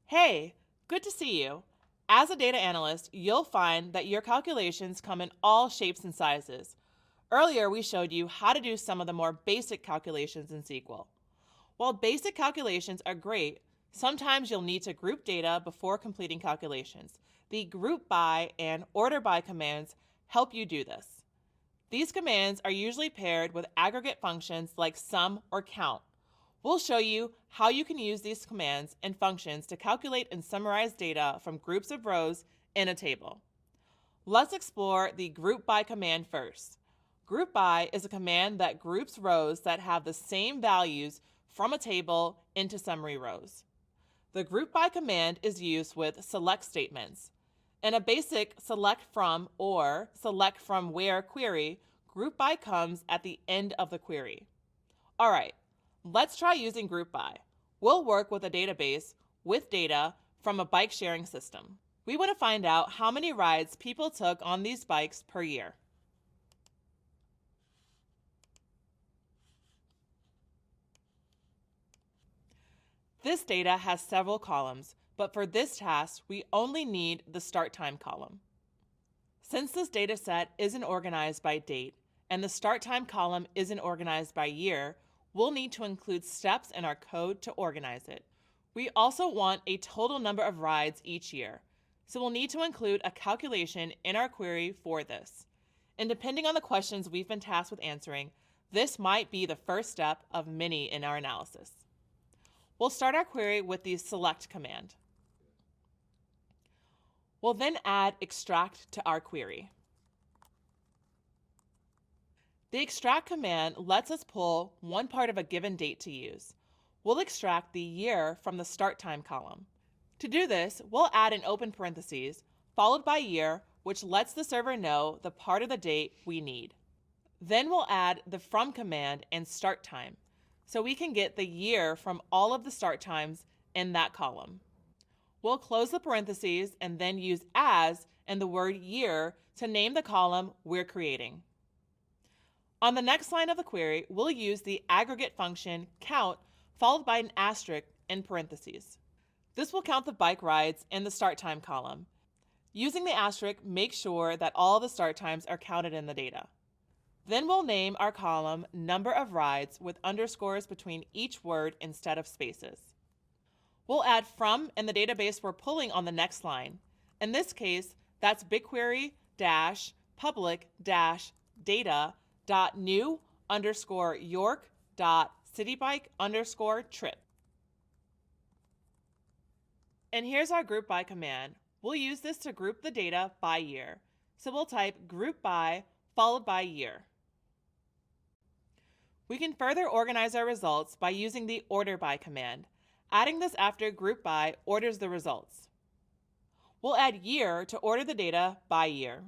Hey, good to see you. As a data analyst, you'll find that your calculations come in all shapes and sizes. Earlier, we showed you how to do some of the more basic calculations in SQL. While basic calculations are great, sometimes you'll need to group data before completing calculations. The group by and order by commands help you do this. These commands are usually paired with aggregate functions like sum or count. We'll show you how you can use these commands and functions to calculate and summarize data from groups of rows in a table. Let's explore the group by command first. Group by is a command that groups rows that have the same values from a table into summary rows. The group by command is used with select statements. In a basic select from or select from where query, group by comes at the end of the query. All right, let's try using group by. We'll work with a database with data from a bike sharing system. We want to find out how many rides people took on these bikes per year. This data has several columns, but for this task, we only need the start time column. Since this data set isn't organized by date and the start time column isn't organized by year, we'll need to include steps in our code to organize it. We also want a total number of rides each year, so we'll need to include a calculation in our query for this. And depending on the questions we've been tasked with answering, this might be the first step of many in our analysis. We'll start our query with the select command. We'll then add extract to our query. The extract command lets us pull one part of a given date to use. We'll extract the year from the start time column. To do this, we'll add an open parentheses followed by year, which lets the server know the part of the date we need. Then we'll add the from command and start time, so we can get the year from all of the start times in that column. We'll close the parentheses and then use as and the word year to name the column we're creating. On the next line of the query, we'll use the aggregate function count followed by an asterisk in parentheses. This will count the bike rides in the start time column. Using the asterisk, make sure that all the start times are counted in the data. Then we'll name our column number of rides with underscores between each word instead of spaces. We'll add from in the database we're pulling on the next line. In this case, that's BigQuery-public-data new_york.citybike_trip. And here's our group by command. We'll use this to group the data by year. So we'll type group by followed by year. We can further organize our results by using the order by command. Adding this after group by orders the results. We'll add year to order the data by year.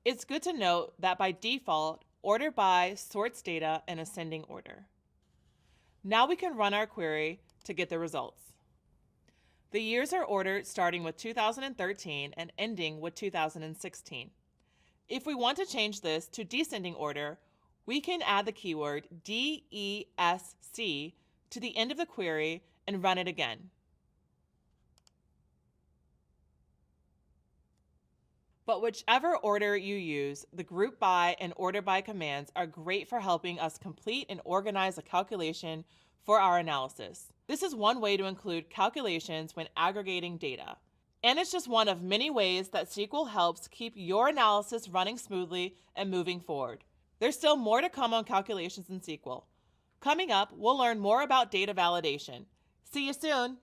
It's good to note that by default, order by sorts data in ascending order. Now we can run our query to get the results. The years are ordered starting with 2013 and ending with 2016. If we want to change this to descending order, we can add the keyword DESC to the end of the query and run it again. But whichever order you use, the group by and order by commands are great for helping us complete and organize a calculation for our analysis. This is one way to include calculations when aggregating data. And it's just one of many ways that SQL helps keep your analysis running smoothly and moving forward. There's still more to come on calculations in SQL. Coming up, we'll learn more about data validation. See you soon!